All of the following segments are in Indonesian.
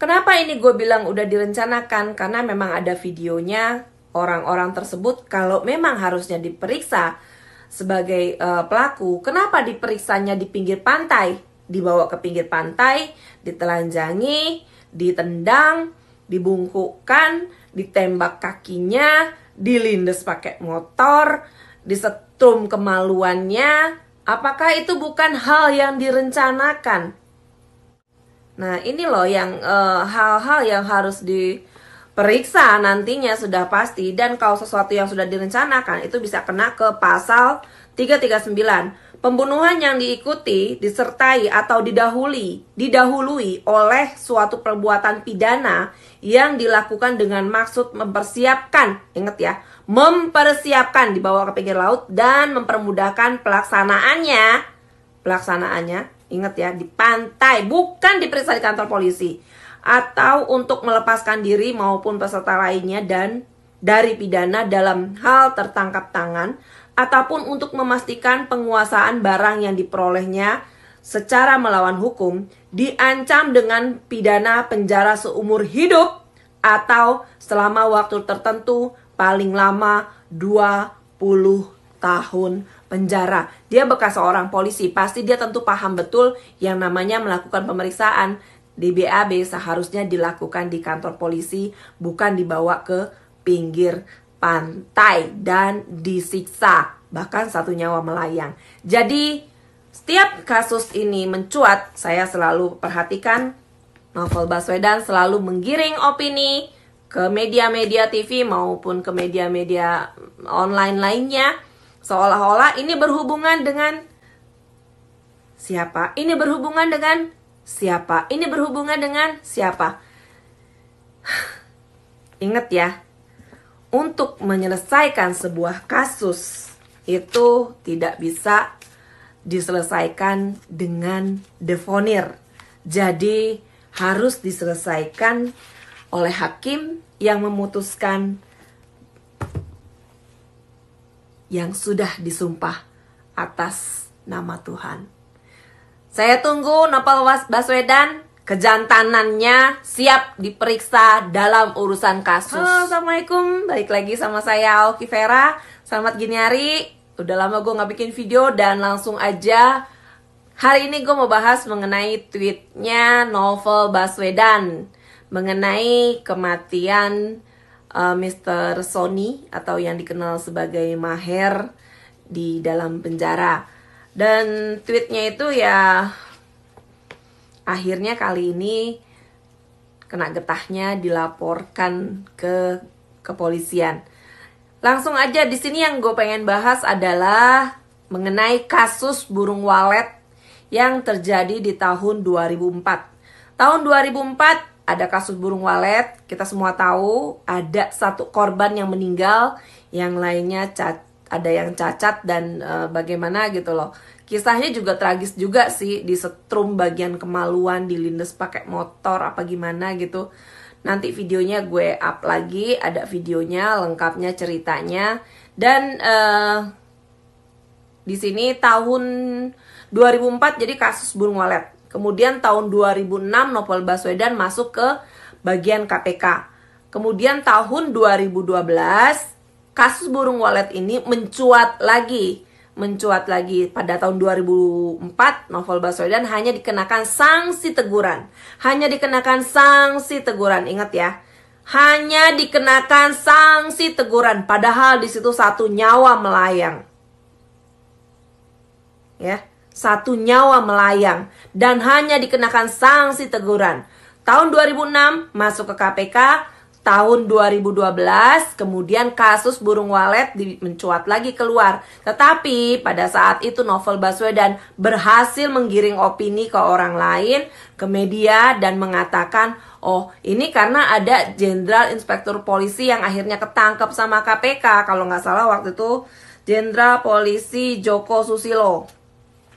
Kenapa ini gue bilang udah direncanakan? Karena memang ada videonya orang-orang tersebut kalau memang harusnya diperiksa sebagai pelaku. Kenapa diperiksanya di pinggir pantai? Dibawa ke pinggir pantai, ditelanjangi, ditendang, dibungkukkan, ditembak kakinya, dilindes pakai motor, disetrum kemaluannya. Apakah itu bukan hal yang direncanakan? Nah, ini loh yang hal-hal yang harus diperiksa nantinya sudah pasti. Dan kalau sesuatu yang sudah direncanakan itu bisa kena ke pasal 339. Pembunuhan yang diikuti, disertai atau didahului oleh suatu perbuatan pidana yang dilakukan dengan maksud mempersiapkan, ingat ya, mempersiapkan dibawa ke pinggir laut dan mempermudahkan pelaksanaannya, ingat ya, di pantai, bukan diperiksa di kantor polisi, atau untuk melepaskan diri maupun peserta lainnya dan dari pidana dalam hal tertangkap tangan, ataupun untuk memastikan penguasaan barang yang diperolehnya secara melawan hukum, diancam dengan pidana penjara seumur hidup atau selama waktu tertentu paling lama 20 tahun penjara. Dia bekas seorang polisi, pasti dia tentu paham betul yang namanya melakukan pemeriksaan di BAB seharusnya dilakukan di kantor polisi, bukan dibawa ke pinggir pantai dan disiksa, bahkan satu nyawa melayang. Jadi setiap kasus ini mencuat, saya selalu perhatikan Novel Baswedan selalu menggiring opini ke media-media TV maupun ke media-media online lainnya, seolah-olah ini berhubungan dengan siapa? Ini berhubungan dengan siapa? Ini berhubungan dengan siapa? Ingat ya, untuk menyelesaikan sebuah kasus itu tidak bisa diselesaikan dengan defonir. Jadi harus diselesaikan oleh hakim yang memutuskan yang sudah disumpah atas nama Tuhan. Saya tunggu Novel Baswedan, kejantanannya siap diperiksa dalam urusan kasus. Halo, assalamualaikum, balik lagi sama saya Aoki Vera. Selamat gini hari. Udah lama gue gak bikin video dan langsung aja hari ini gue mau bahas mengenai tweetnya Novel Baswedan mengenai kematian Mr. Sony atau yang dikenal sebagai Maher di dalam penjara. Dan tweetnya itu ya akhirnya kali ini kena getahnya dilaporkan ke kepolisian. Langsung aja di sini yang gue pengen bahas adalah mengenai kasus burung walet yang terjadi di tahun 2004. Tahun 2004 ada kasus burung walet, kita semua tahu ada satu korban yang meninggal, yang lainnya ada yang cacat dan bagaimana gitu loh. Kisahnya juga tragis juga sih, disetrum bagian kemaluan, dilindes pakai motor apa gimana gitu. Nanti videonya gue up lagi, ada videonya lengkapnya ceritanya. Dan di sini tahun 2004 jadi kasus burung walet. Kemudian tahun 2006 Novel Baswedan masuk ke bagian KPK. Kemudian tahun 2012 kasus burung walet ini mencuat lagi. Pada tahun 2004 Novel Baswedan hanya dikenakan sanksi teguran. Ingat ya. Hanya dikenakan sanksi teguran, padahal di situ satu nyawa melayang. Ya. Satu nyawa melayang dan hanya dikenakan sanksi teguran. Tahun 2006 masuk ke KPK, tahun 2012 kemudian kasus burung walet mencuat lagi keluar. Tetapi pada saat itu Novel Baswedan berhasil menggiring opini ke orang lain, ke media, dan mengatakan, oh ini karena ada Jenderal Inspektur Polisi yang akhirnya ketangkep sama KPK. Kalau nggak salah waktu itu Jenderal Polisi Joko Susilo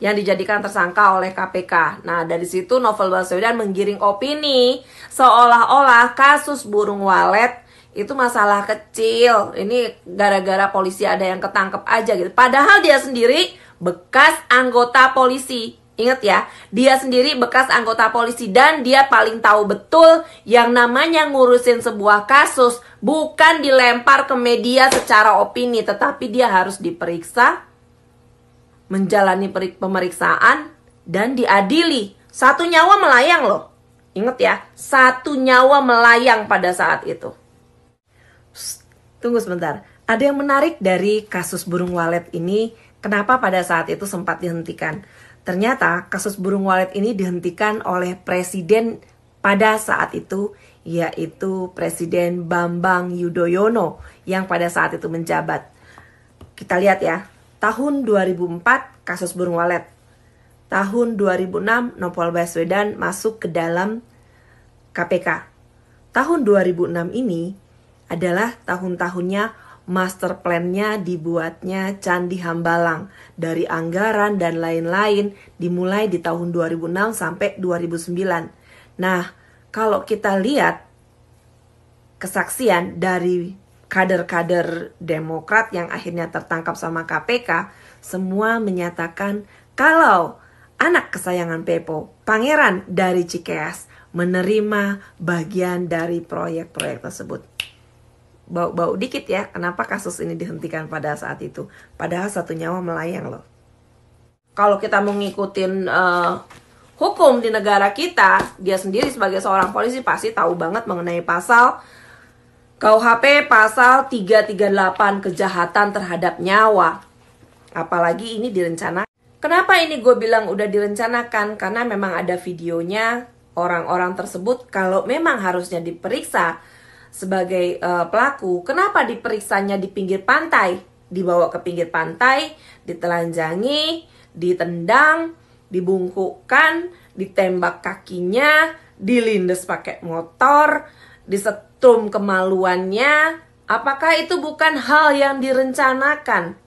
yang dijadikan tersangka oleh KPK. Nah, dari situ Novel Baswedan menggiring opini seolah-olah kasus burung walet itu masalah kecil. Ini gara-gara polisi ada yang ketangkep aja gitu. Padahal dia sendiri bekas anggota polisi. Ingat ya, dia sendiri bekas anggota polisi dan dia paling tahu betul yang namanya ngurusin sebuah kasus bukan dilempar ke media secara opini, tetapi dia harus diperiksa, menjalani pemeriksaan, dan diadili. Satu nyawa melayang loh. Ingat ya, satu nyawa melayang pada saat itu. Tunggu sebentar, ada yang menarik dari kasus burung walet ini, kenapa pada saat itu sempat dihentikan. Ternyata kasus burung walet ini dihentikan oleh presiden pada saat itu, yaitu Presiden Bambang Yudhoyono yang pada saat itu menjabat. Kita lihat ya, tahun 2004 kasus burung walet. Tahun 2006 Novel Baswedan masuk ke dalam KPK. Tahun 2006 ini adalah tahun-tahunnya master plan-nya dibuatnya Candi Hambalang, dari anggaran dan lain-lain dimulai di tahun 2006 sampai 2009. Nah, kalau kita lihat kesaksian dari kader-kader Demokrat yang akhirnya tertangkap sama KPK, semua menyatakan kalau anak kesayangan Pepo, Pangeran dari Cikeas, menerima bagian dari proyek-proyek tersebut. Bau-bau dikit ya, kenapa kasus ini dihentikan pada saat itu. Padahal satu nyawa melayang loh. Kalau kita mau ngikutin hukum di negara kita, dia sendiri sebagai seorang polisi pasti tahu banget mengenai pasal KUHP pasal 338 kejahatan terhadap nyawa. Apalagi ini direncanakan. Kenapa ini gue bilang udah direncanakan? Karena memang ada videonya orang-orang tersebut kalau memang harusnya diperiksa sebagai pelaku, kenapa diperiksanya di pinggir pantai? Dibawa ke pinggir pantai, ditelanjangi, ditendang, dibungkukkan, ditembak kakinya, dilindes pakai motor, disetrum kemaluannya. Apakah itu bukan hal yang direncanakan?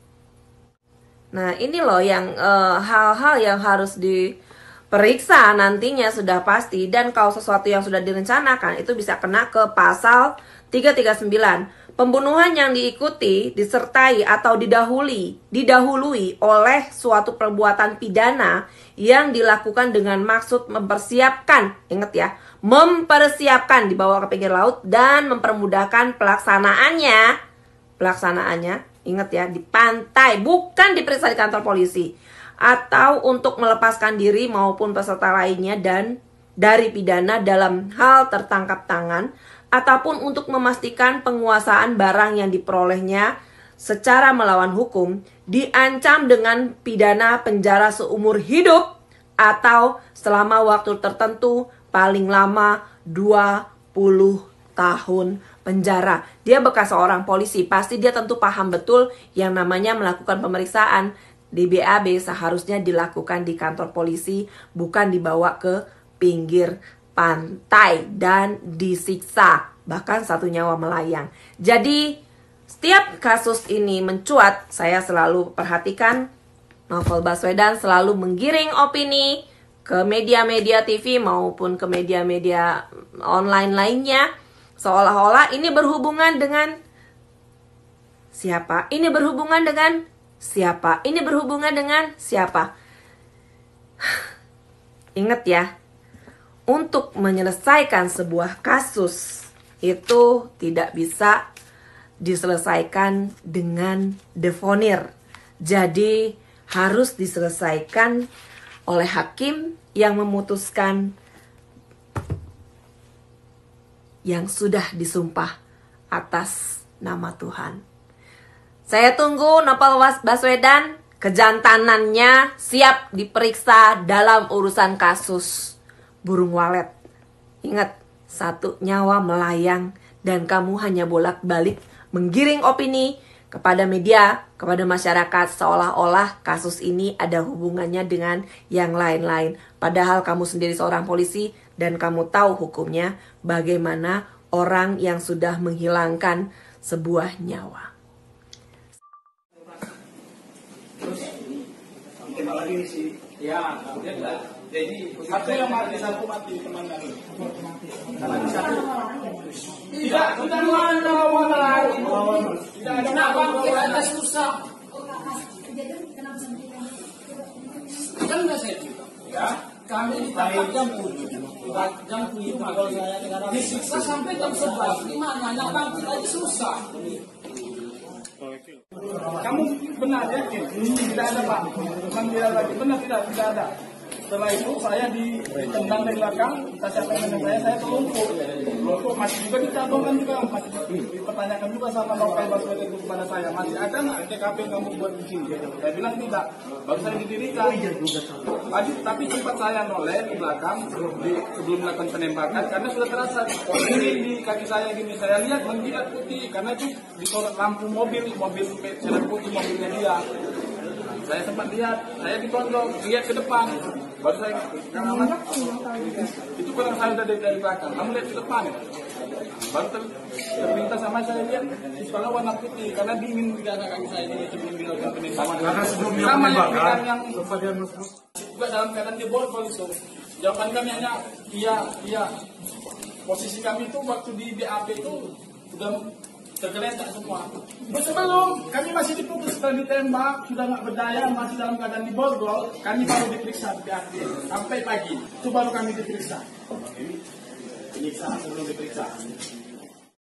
Nah, ini loh yang hal-hal yang harus diperiksa nantinya sudah pasti. Dan kalau sesuatu yang sudah direncanakan itu bisa kena ke pasal 339. Pembunuhan yang diikuti, disertai atau didahului oleh suatu perbuatan pidana yang dilakukan dengan maksud mempersiapkan, ingat ya, mempersiapkan dibawa ke pinggir laut dan mempermudahkan pelaksanaannya, ingat ya, di pantai, bukan diperiksa di kantor polisi, atau untuk melepaskan diri maupun peserta lainnya dan dari pidana dalam hal tertangkap tangan, ataupun untuk memastikan penguasaan barang yang diperolehnya secara melawan hukum, diancam dengan pidana penjara seumur hidup atau selama waktu tertentu paling lama 20 tahun penjara. Dia bekas seorang polisi, pasti dia tentu paham betul yang namanya melakukan pemeriksaan di BAB seharusnya dilakukan di kantor polisi, bukan dibawa ke pinggir pantai dan disiksa, bahkan satu nyawa melayang. Jadi setiap kasus ini mencuat, saya selalu perhatikan Novel Baswedan selalu menggiring opini ke media-media TV maupun ke media-media online lainnya, seolah-olah ini berhubungan dengan siapa, ini berhubungan dengan siapa, ini berhubungan dengan siapa. Ingat ya, untuk menyelesaikan sebuah kasus itu tidak bisa diselesaikan dengan defonir. Jadi harus diselesaikan oleh hakim yang memutuskan yang sudah disumpah atas nama Tuhan. Saya tunggu Novel Baswedan, kejantanannya siap diperiksa dalam urusan kasus burung walet. Ingat, satu nyawa melayang dan kamu hanya bolak-balik menggiring opini kepada media, kepada masyarakat seolah-olah kasus ini ada hubungannya dengan yang lain-lain. Padahal kamu sendiri seorang polisi dan kamu tahu hukumnya bagaimana orang yang sudah menghilangkan sebuah nyawa. Ya, jadi satu yang mati, satu mati teman kami. Tidak, kita melawan lagi. Kenapa kita susah? Kan nggak saya cerita. ya. Kami ditangkap jam 7 disiksa sampai jam 11. Gimana? Nak bangkit aja susah. Kamu benar yakin? Tidak ada Pak. Panggilan lagi benar tidak ada. Setelah itu saya ditendang dari belakang, saya terlumpur, masih juga ditabungkan juga, masih dipertanyakan juga sama Novel Baswedan itu kepada saya, masih ada nggak TKP yang kamu buat di sini? Saya bilang tidak, baru saya didirikan. Tapi sempat saya noleh di belakang sebelum melakukan penembakan karena sudah terasa ini di kaki saya gini, saya lihat mengkilat putih karena itu disorot lampu mobil merah putih mobilnya dia. Saya sempat lihat, saya ditonjok, lihat ke depan, baru saya itu kurang saya dari belakang, kamu lihat ke depan, baru terlintas sama saya lihat pistola warna putih karena dingin di dada kaki saya ini sebelum dilakukan penembakan. Karena sebelumnya sama yang juga dalam keadaan di borgol itu. Jawaban kami hanya iya. Posisi kami itu waktu di BAP itu sudah tergeletak semua. Sebelum kami masih dipukul setelah ditembak, sudah nggak berdaya, masih dalam keadaan di borgol, kami baru diperiksa di BAP sampai pagi. Itu baru kami diperiksa. Penyiksa sebelum diperiksa.